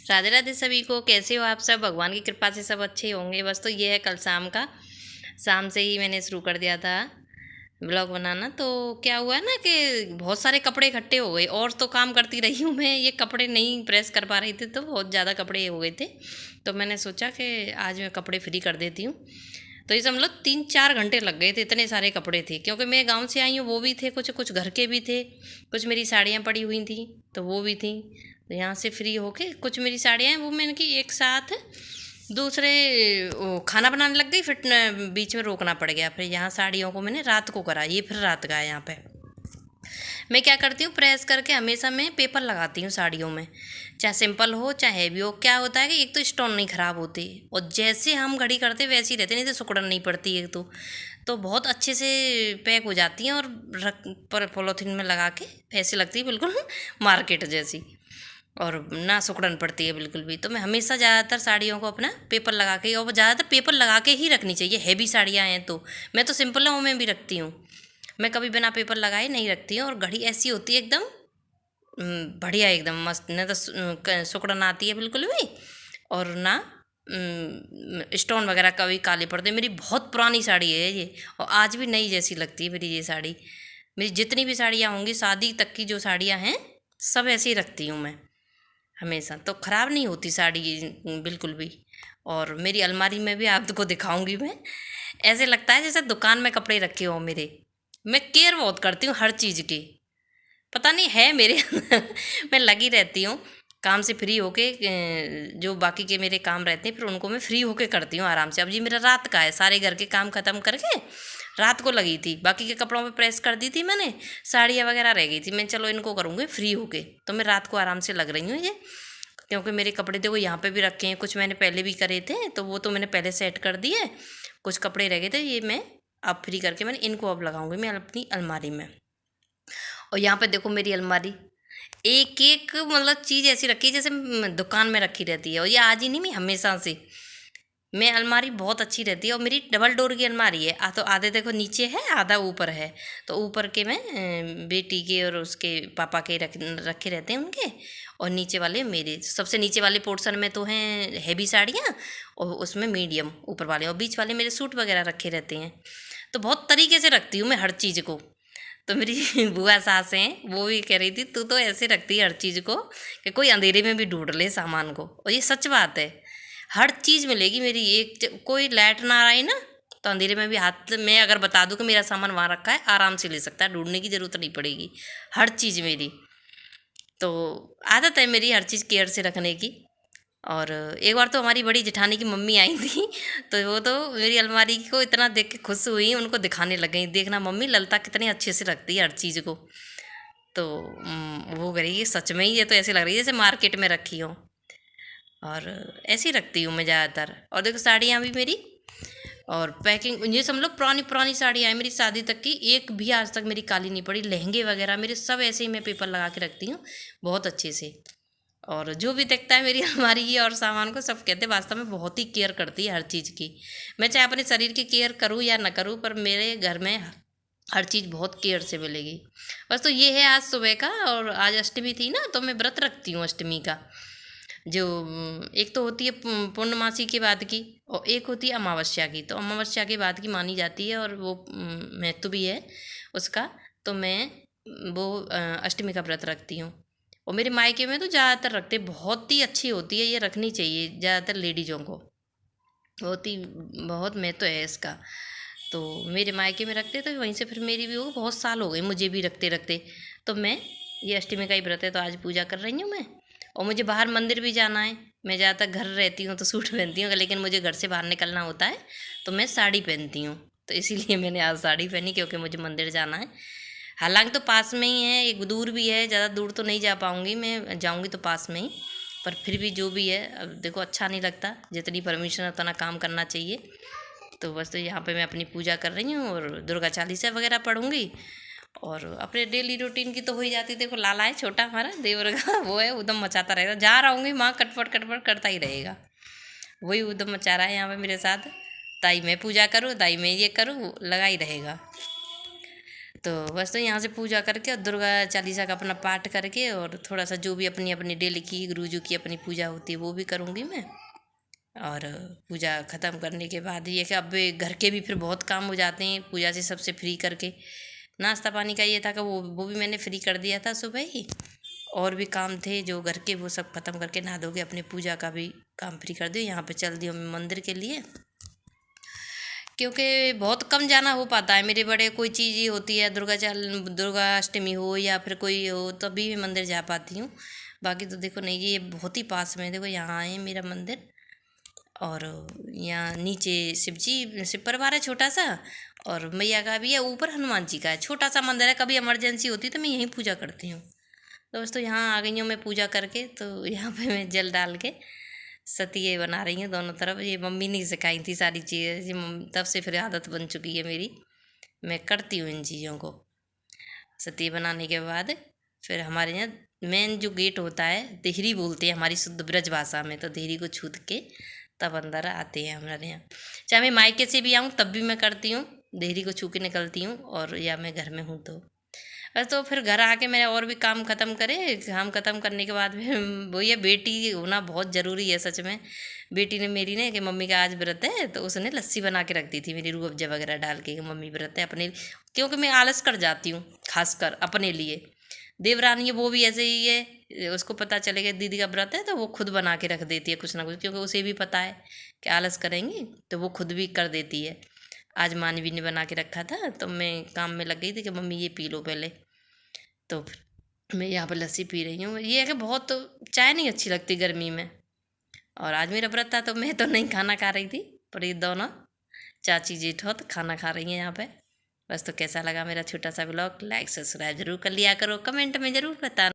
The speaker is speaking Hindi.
राधे राधे सभी को। कैसे हो आप सब? भगवान की कृपा से सब अच्छे होंगे। बस तो ये है, कल शाम से ही मैंने शुरू कर दिया था ब्लॉग बनाना। तो क्या हुआ ना कि बहुत सारे कपड़े इकट्ठे हो गए, और तो काम करती रही हूँ मैं, ये कपड़े नहीं प्रेस कर पा रही थी, तो बहुत ज़्यादा कपड़े हो गए थे। तो मैंने सोचा कि आज मैं कपड़े फ्री कर देती हूँ। तो ये समझ लो 3-4 घंटे लग गए थे, इतने सारे कपड़े थे, क्योंकि मैं गांव से आई हूँ। वो भी थे, कुछ कुछ घर के भी थे, कुछ मेरी साड़ियाँ पड़ी हुई थी तो वो भी थी। तो यहाँ से फ्री होके कुछ मेरी साड़ियाँ हैं वो मैंने की एक साथ दूसरे खाना बनाने लग गई, फिर बीच में रोकना पड़ गया। फिर यहाँ साड़ियों को मैंने रात को करा, ये फिर रात का है। यहाँ पे मैं क्या करती हूँ, प्रेस करके हमेशा मैं पेपर लगाती हूँ साड़ियों में, चाहे सिंपल हो चाहे हैवी हो। क्या होता है कि एक तो स्टोन नहीं ख़राब होते, और जैसे हम घड़ी करते वैसे ही रहते, नहीं तो सिकुड़न नहीं पड़ती एक तो बहुत अच्छे से पैक हो जाती हैं, और रख पर पॉलीथीन में लगा के ऐसे लगती है बिल्कुल मार्केट जैसी, और ना सिकुड़न पड़ती है बिल्कुल भी। तो मैं हमेशा ज़्यादातर साड़ियों को अपना पेपर लगा के, और ज़्यादातर पेपर लगा के ही रखनी चाहिए। हैवी साड़ियाँ हैं तो मैं तो सिंपलों में भी रखती हूँ, मैं कभी बिना पेपर लगाए नहीं रखती हूँ। और घड़ी ऐसी होती है एकदम बढ़िया, एकदम मस्त, न तो सिकुड़न आती है बिल्कुल भी, और ना स्टोन वगैरह कभी काले पड़ते। मेरी बहुत पुरानी साड़ी है ये, और आज भी नई जैसी लगती है मेरी ये साड़ी। मेरी जितनी भी साड़ियाँ होंगी, शादी तक की जो साड़ियाँ हैं, सब ऐसे ही रखती हूँ मैं हमेशा, तो ख़राब नहीं होती साड़ी बिल्कुल भी। और मेरी अलमारी में भी आपको दिखाऊंगी मैं, ऐसे लगता है जैसे दुकान में कपड़े रखे हो मेरे। मैं केयर बहुत करती हूँ हर चीज़ की, पता नहीं है मेरे अंदर मैं लगी रहती हूँ। काम से फ्री होके जो बाकी के मेरे काम रहते हैं, फिर उनको मैं फ्री होके करती हूँ आराम से। अब जी मेरा रात का है, सारे घर के काम ख़त्म करके रात को लगी थी, बाकी के कपड़ों पे प्रेस कर दी थी मैंने, साड़ियाँ वगैरह रह गई थी, मैं चलो इनको करूँगी फ्री होके। तो मैं रात को आराम से लग रही हूँ ये, क्योंकि मेरे कपड़े देखो यहाँ पे भी रखे हैं, कुछ मैंने पहले भी करे थे तो वो तो मैंने पहले सेट कर दिए। कुछ कपड़े रह गए थे, ये मैं अब फ्री करके मैंने इनको अब लगाऊंगी मैं अपनी अलमारी में। और यहाँ पे देखो मेरी अलमारी, एक एक मतलब चीज़ ऐसी रखी है जैसे दुकान में रखी रहती है। और ये आज ही नहीं, मैं हमेशा से, मैं अलमारी बहुत अच्छी रहती है। और मेरी डबल डोर की अलमारी है, तो आधे देखो नीचे है, आधा ऊपर है। तो ऊपर के मैं बेटी के और उसके पापा के रखे रहते हैं उनके, और नीचे वाले मेरे। सबसे नीचे वाले पोर्शन में तो हैं हैवी साड़ियाँ, और उसमें मीडियम ऊपर वाले, और बीच वाले मेरे सूट वगैरह रखे रहते हैं। तो बहुत तरीके से रखती हूँ मैं हर चीज़ को। तो मेरी बुआ सास हैं, वो भी कह रही थी तू तो ऐसे रखती है हर चीज़ को कि कोई अंधेरे में भी ढूंढ ले सामान को। और ये सच बात है, हर चीज़ मिलेगी मेरी। कोई लाइट ना आई ना, तो अंधेरे में भी हाथ में अगर बता दूँ कि मेरा सामान वहाँ रखा है, आराम से ले सकता है, ढूंढने की ज़रूरत नहीं पड़ेगी। हर चीज़ मेरी, तो आदत है मेरी हर चीज़ केयर से रखने की। और एक बार तो हमारी बड़ी जेठानी की मम्मी आई थी, तो वो तो मेरी अलमारी को इतना देख के खुश हुई, उनको दिखाने लग गई, देखना मम्मी ललिता कितनी अच्छे से रखती है हर चीज़ को। तो वो कह रही है सच में ही ये तो ऐसे लग रही है जैसे मार्केट में रखी हो। और ऐसी रखती हूँ मैं ज़्यादातर। और देखो साड़ियाँ भी मेरी, और पैकिंग ये समझ लो पुरानी पुरानी साड़ियाँ हैं मेरी, शादी तक की, एक भी आज तक मेरी काली नहीं पड़ी। लहंगे वगैरह मेरे सब ऐसे ही मैं पेपर लगा के रखती हूँ बहुत अच्छे से। और जो भी देखता है मेरी अलमारी की और सामान को, सब कहते हैं वास्तव में बहुत ही केयर करती है हर चीज़ की। मैं चाहे अपने शरीर की केयर करूँ या ना करूँ, पर मेरे घर में हर चीज़ बहुत केयर से मिलेगी। बस तो ये है आज सुबह का। और आज अष्टमी थी ना, तो मैं व्रत रखती हूँ अष्टमी का। जो एक तो होती है पूर्णमासी के बाद की, और एक होती है अमावस्या की। तो अमावस्या के बाद की मानी जाती है, और वो महत्व भी है उसका। तो मैं वो अष्टमी का व्रत रखती हूँ। और मेरे मायके में तो ज़्यादातर रखते, बहुत ही अच्छी होती है, ये रखनी चाहिए ज़्यादातर लेडीज़ों को, बहुत महत्व है इसका। तो मेरे मायके में रखते, तो वहीं से फिर मेरी भी वो बहुत साल हो गए मुझे भी रखते रखते। तो मैं ये अष्टमी का ही व्रत है, तो आज पूजा कर रही हूँ मैं। और मुझे बाहर मंदिर भी जाना है। मैं ज़्यादातर घर रहती हूँ तो सूट पहनती हूँ, लेकिन मुझे घर से बाहर निकलना होता है तो मैं साड़ी पहनती हूँ। तो इसीलिए मैंने आज साड़ी पहनी, क्योंकि मुझे मंदिर जाना है। हालांकि तो पास में ही है, एक दूर भी है, ज़्यादा दूर तो नहीं जा पाऊँगी मैं, जाऊँगी तो पास में ही। पर फिर भी जो भी है, अब देखो अच्छा नहीं लगता, जितनी परमिशन है उतना काम करना चाहिए। तो बस तो यहाँ पे मैं अपनी पूजा कर रही हूँ, और दुर्गा चालीसा वगैरह पढ़ूँगी। और अपने डेली रूटीन की तो हो ही जाती। देखो लाला है छोटा हमारा देवर का, वो है उदम मचाता रहेगा, जहाँ रहूँगी माँ कटपट कटपट करता ही रहेगा। वही उदम मचा रहा है यहाँ पे मेरे साथ, ताई मैं पूजा करूँ, ताई मैं ये करूँ, लगा ही रहेगा। तो बस तो यहाँ से पूजा करके और दुर्गा चालीसा का अपना पाठ करके और थोड़ा सा जो भी अपनी अपनी डेली की गुरुजी की अपनी पूजा होती है वो भी करूँगी मैं। और पूजा ख़त्म करने के बाद ये कि अब घर के भी फिर बहुत काम हो जाते हैं पूजा से सबसे फ्री करके। नाश्ता पानी का ये था कि वो भी मैंने फ्री कर दिया था सुबह ही। और भी काम थे जो घर के वो सब ख़त्म करके नहा धो के अपने पूजा का भी काम फ्री कर दियो। यहाँ पे चल दियो मैं मंदिर के लिए, क्योंकि बहुत कम जाना हो पाता है मेरे बड़े। कोई चीज़ ही होती है दुर्गा अष्टमी हो या फिर कोई हो तभी मैं मंदिर जा पाती हूँ। बाकी तो देखो नहीं, ये बहुत ही पास में देखो यहाँ है मेरा मंदिर। और यहाँ नीचे शिव परिवार है छोटा सा, और मैया का भी है, ऊपर हनुमान जी का है। छोटा सा मंदिर है, कभी इमरजेंसी होती है तो मैं यहीं पूजा करती हूँ। दोस्तों यहाँ आ गई हूँ मैं पूजा करके। तो यहाँ पे मैं जल डाल के सतिये बना रही हूँ दोनों तरफ। ये मम्मी ने सिखाई थी सारी चीज़ें, ये तब से फिर आदत बन चुकी है मेरी, मैं करती हूँ इन चीज़ों को। सतिये बनाने के बाद फिर हमारे यहाँ मेन जो गेट होता है, देहरी बोलते हैं हमारी शुद्ध ब्रज भाषा में, तो देहरी को छूत के तब अंदर आते हैं हमारे यहाँ। चाहे मैं मायके से भी आऊँ तब भी मैं करती हूँ, देहरी को छू के निकलती हूँ, और या मैं घर में हूँ तो बस। तो फिर घर आके मेरा और भी काम ख़त्म करे। काम ख़त्म करने के बाद फिर वो ये बेटी होना बहुत ज़रूरी है सच में। बेटी ने मेरी ने कि मम्मी का आज व्रत है, तो उसने लस्सी बना के रख दी थी मेरी, रूह अफ़ज़ा वगैरह डाल के कि मम्मी व्रत है अपने, क्योंकि मैं आलस कर जाती हूँ खासकर अपने लिए। देवरानी है वो भी ऐसे ही है, उसको पता चलेगा दीदी का व्रत है तो वो खुद बना के रख देती है कुछ ना कुछ, क्योंकि उसे भी पता है कि आलस करेंगी तो वो खुद भी कर देती है। आज मानवी ने बना के रखा था तो मैं काम में लग गई थी कि मम्मी ये पी लो पहले। तो फिर मैं यहाँ पर लस्सी पी रही हूँ। ये है कि बहुत चाय नहीं अच्छी लगती गर्मी में, और आज मेरा व्रत था तो मैं तो नहीं खाना खा रही थी, पर ये दोनों चाची जेठौत खाना खा रही हैं यहाँ पे। बस तो कैसा लगा मेरा छोटा सा ब्लॉग, लाइक सब्सक्राइब जरूर कर लिया करो, कमेंट में ज़रूर बताना।